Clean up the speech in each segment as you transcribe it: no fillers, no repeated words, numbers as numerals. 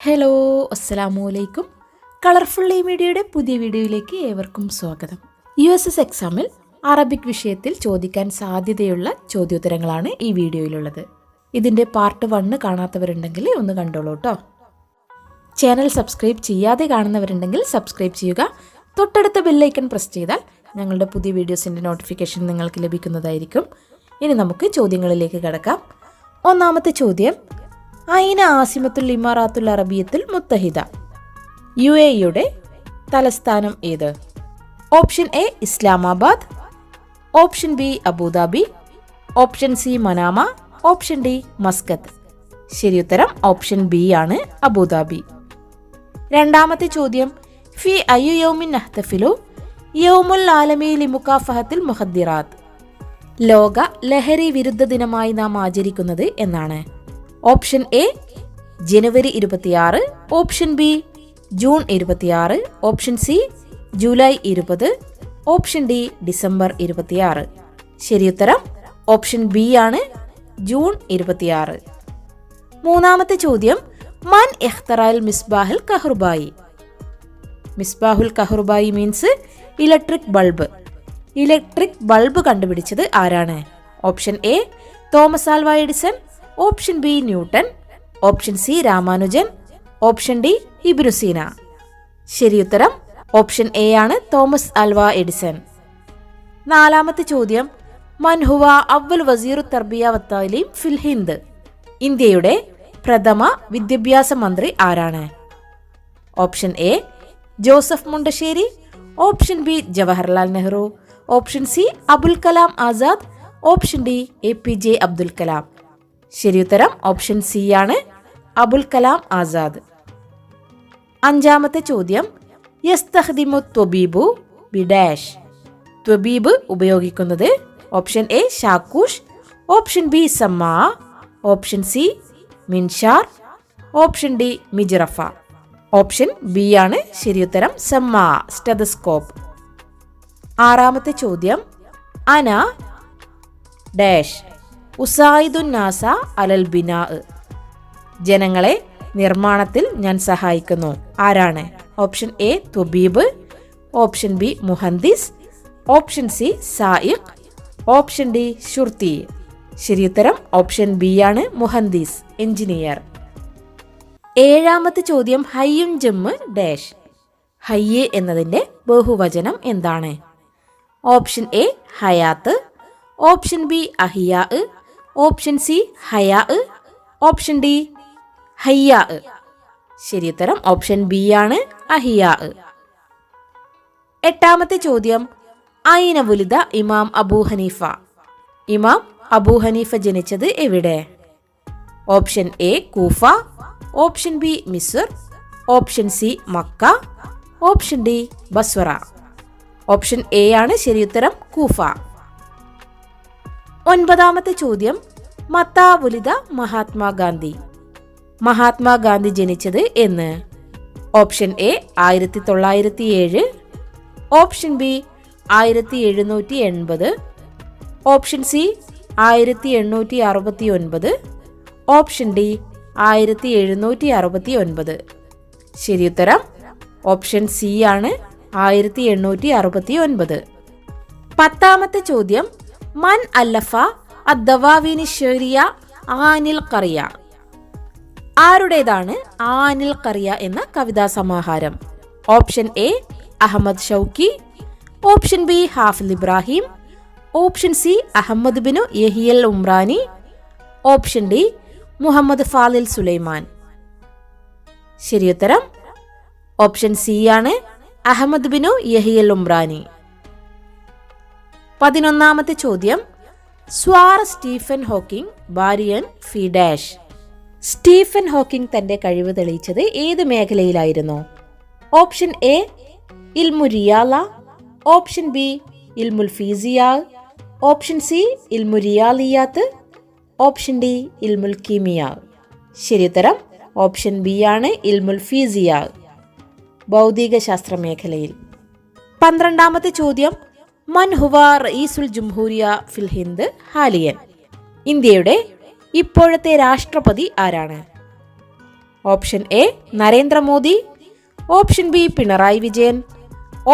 Hello, അസ്സലാമു അലൈക്കും. Colourful മീഡിയയുടെ പുതിയ വീഡിയോയിലേക്ക് ഏവർക്കും സ്വാഗതം. USS എക്സാമിൽ അറബിക് വിഷയത്തിൽ ചോദിക്കാൻ സാധ്യതയുള്ള ചോദ്യോത്തരങ്ങളാണ് ഈ വീഡിയോയിലുള്ളത്. ഇതിൻ്റെ പാർട്ട് 1 കാണാത്തവരുണ്ടെങ്കിൽ ഒന്ന് കണ്ടോളൂ കേട്ടോ. ചാനൽ സബ്സ്ക്രൈബ് ചെയ്യാതെ കാണുന്നവരുണ്ടെങ്കിൽ സബ്സ്ക്രൈബ് ചെയ്യുക. തൊട്ടടുത്ത ബെല്ലൈക്കൺ പ്രസ് ചെയ്താൽ ഞങ്ങളുടെ പുതിയ വീഡിയോസിൻ്റെ നോട്ടിഫിക്കേഷൻ നിങ്ങൾക്ക് ലഭിക്കുന്നതായിരിക്കും. ഇനി നമുക്ക് ചോദ്യങ്ങളിലേക്ക് കടക്കാം. ഒന്നാമത്തെ ചോദ്യം, ഐന ആസിമത്തുൽ ഇമാറാത്തുൽ അറബിയത്തുൽ മുത്തഹിദ, UAEയുടെ തലസ്ഥാനം ഏത്? Option A Islamabad, option B Abu Dhabi, option C Manama, option D Muscat. ശരിയുത്തരം ഓപ്ഷൻ ബി ആണ്, അബുദാബി. രണ്ടാമത്തെ ചോദ്യം, ഫി അയ്യു യൗമിൻ നഹ്തഫിലു യൗമുൽ ആലമി ലിമുകാഫഹത്തുൽ മുഖദ്ദിറാത്ത്, ലോക ലഹരി വിരുദ്ധ ദിനമായി നാം ആചരിക്കുന്നത് എന്നാണ്? Option A January 26, option B June 26, option C July 20, option D December 26. ശരിയുത്തരം ഓപ്ഷൻ ബി ആണ്, ജൂൺ 26. മൂന്നാമത്തെ ചോദ്യം, മൻ ഇഖ്തറൽ മിസ്ബാഹുൽ കഹ്റുബായി. മിസ്ബാഹുൽ കഹ്റുബായി means electric bulb. Electric bulb കണ്ടുപിടിച്ചത് ആരാണ്? Option A Thomas Alva Edison, option B Newton, option C Ramanujan, option D Ibn Sina. ശരിയുത്തരം ഓപ്ഷൻ എ ആണ്, തോമസ് ആൽവ എഡിസൺ. നാലാമത്തെ ചോദ്യം, മൻ ഹുവ അവൽ വസീറു തർബിയ വത്താലീം ഫിൽ ഹിന്ദ്, ഇന്ത്യയുടെ പ്രഥമ വിദ്യാഭ്യാസ മന്ത്രി ആരാണ്? Option A Joseph Mundassery, option B Jawaharlal Nehru, option C Abul Kalam Azad, option D APJ Abdul Kalam. ശരിയുത്തരം ഓപ്ഷൻ സി ആണ്, അബുൽ കലാം ആസാദ്. അഞ്ചാമത്തെ ചോദ്യം, യസ്തഖ്ദിമു ത്വബീബു ബിഡാഷ്, ത്വബീബ് ഉപയോഗിക്കുന്നത്? ഓപ്ഷൻ എ ഷാക്കൂഷ്, ഓപ്ഷൻ ബി സമ്മാ, ഓപ്ഷൻ സി മിൻഷാർ, ഓപ്ഷൻ ഡി മിജ്റഫ. ഓപ്ഷൻ ബി ആണ് ശരിയുത്തരം, സമ്മാ, സ്റ്റെതസ്കോപ്പ്. ആറാമത്തെ ചോദ്യം, അന ഡാഷ് ഉസായിദുൻ നാസ അലൽ ബിനാ, ജനങ്ങളെ നിർമ്മാണത്തിൽ ഞാൻ സഹായിക്കുന്നു. ആരാണ്? ഓപ്ഷൻ എ ത്വബീബ്, ഓപ്ഷൻ ബി മുഹന്ദിസ്, ഓപ്ഷൻ സി സായിഖ്, ഓപ്ഷൻ ഡി ഷുർത്തി. ശരിയുത്തരം ഓപ്ഷൻ ബി ആണ്, മുഹന്ദിസ്, എഞ്ചിനീയർ. ഏഴാമത്തെ ചോദ്യം, ഹയ്യുൻ ജമ്മ് ഡാഷ്, ഹയ്യ് എന്നതിൻ്റെ ബഹുവചനം എന്താണ്? ഓപ്ഷൻ എ ഹയാത്ത്, ഓപ്ഷൻ ബി അഹിയാ, ഓപ്ഷൻ സി ഹയാ, ഓപ്ഷൻ ഡി ഹയ്യാ. ശരിയുത്തരം ഓപ്ഷൻ ബി ആണ്, അഹിയാ. എട്ടാമത്തെ ചോദ്യം, ഐന വുലിദ ഇമാം അബൂ ഹനീഫ, ഇമാം അബൂ ഹനീഫ ജനിച്ചത് എവിടെ? Option A Kufa, option B Misr, option C Mecca, option D Basra. Option A ആണ് ശരിയുത്തരം, കൂഫ. ഒൻപതാമത്തെ ചോദ്യം, മത്താ വുലിദ മഹാത്മാഗാന്ധി, മഹാത്മാഗാന്ധി ജനിച്ചത് എന്ന്? Option A 1907, option B 1780, option C 1869, option D 1769. ശരിയുത്തരം ഓപ്ഷൻ സി ആണ്, 1869. പത്താമത്തെ ചോദ്യം, മൻ അല്ലഫ അദ്ദവാവീനി ഷെറിയ ആനിൽ ഖറിയ, ആരുടേതാണ് ആനിൽ ഖറിയ എന്ന കവിതാ സമാഹാരം? Option A Ahmed Shawqi, option B Hafiz Ibrahim, option C Ahmed bin Yahya Umrani, option D Muhammad Fadil Sulaiman. ശരിയുത്തരം ഓപ്ഷൻ സി ആണ്, അഹമ്മദ് ബിനു യഹിയൽ ഉംറാനി. 11ാമത്തെ ചോദ്യം, സ്വാർ Stephen Hawking ബാരിയൻ phi dash, Stephen Hawking തന്റെ കഴിവ് തെളിയിച്ചത് ഏത് മേഖലയിലായിരുന്നു? ഓപ്ഷൻ എ ഇൽമു റിയാല, option B ഇൽമുൽ ഫീസിയ, option C ഇൽമു റിയാലിയാത്ത്, option D ഇൽമുൽ കീമിയ. ശരിയുത്തരം option B ആണ്, ഇൽമുൽ ഫീസിയ, ഭൗതിക ശാസ്ത്ര മേഖലയിൽ. 12ാമത്തെ ചോദ്യം, മൻ ഹുവ റഈസുൽ ജംഹൂരിയ ഫിൽ ഹിന്ദ് ഹാലിയൻ, ഇന്ത്യയുടെ ഇപ്പോഴത്തെ രാഷ്ട്രപതി ആരാണ്? Option A Narendra Modi, option B Pinarayi Vijayan,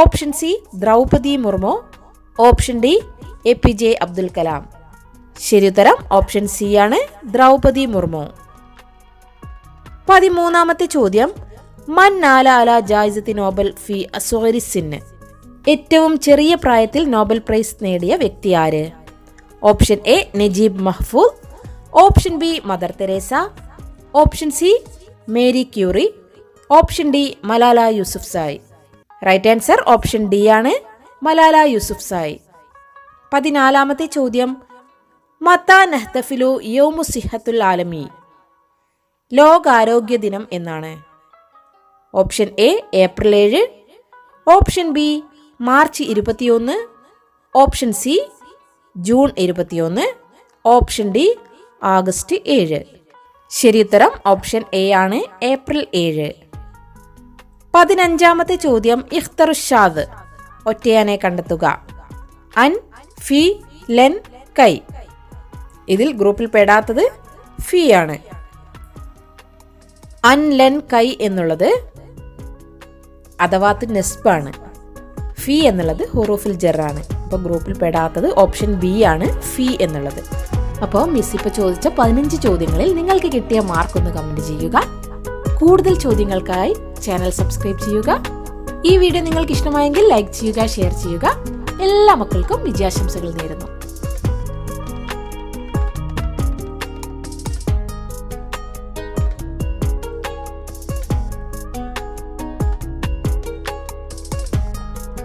option C Droupadi Murmu, option D APJ Abdul Kalam. ശരിയുത്തരം ഓപ്ഷൻ സി ആണ്, ദ്രൗപദി മുർമു. 13ാമത്തെ ചോദ്യം, മൻ നാല അല ജായിസത്തി നോബൽ ഫി അസ്ഗരി സിന്ന്. ഏറ്റവും ചെറിയ പ്രായത്തിൽ നോബൽ പ്രൈസ് നേടിയ വ്യക്തി ആര്? Option A Naguib Mahfouz, option B Mother Teresa, option C Marie Curie, option D Malala Yousafzai. Right answer option D ആണ്, മലാല യൂസുഫ്സായ്. 14ാമത്തെ ചോദ്യം, മത്താ നഹ്തഫിലു യൗമു സിഹത്തുൽ ആലമി. ലോകാരോഗ്യ ദിനം എന്നാണ്? Option A April 7, option B March 21, option C June 21, option D August 7. ശരിയുത്തരം option A ആണ്, April 7. 15ാമത്തെ ചോദ്യം, ഇഖ്തറുഷാദ്. ഒറ്റയാനെ കണ്ടെത്തുക. അൻ, ഫി, ലെൻ, കൈ. ഇതിൽ ഗ്രൂപ്പിൽ പെടാത്തത് ഫി ആണ്. അൻ, ലെൻ, കൈ എന്നുള്ളത് അഥവാത്ത് നെസ്ബാണ്. ഫി എന്നുള്ളത് ഹുറൂഫുൽ ജറാണ്. അപ്പോൾ ഗ്രൂപ്പിൽ പെടാത്തത് ഓപ്ഷൻ ബി ആണ്, ഫി എന്നുള്ളത്. അപ്പോൾ മിസ് ഇപ്പോൾ ചോദിച്ച 15 ചോദ്യങ്ങളിൽ നിങ്ങൾക്ക് കിട്ടിയ മാർക്ക് ഒന്ന് കമന്റ് ചെയ്യുക. കൂടുതൽ ചോദ്യങ്ങൾക്കായി ചാനൽ സബ്സ്ക്രൈബ് ചെയ്യുക. ഈ വീഡിയോ നിങ്ങൾക്ക് ഇഷ്ടമായെങ്കിൽ ലൈക്ക് ചെയ്യുക, ഷെയർ ചെയ്യുക. എല്ലാ മക്കൾക്കും വിജയാശംസകൾ നേരുന്നു.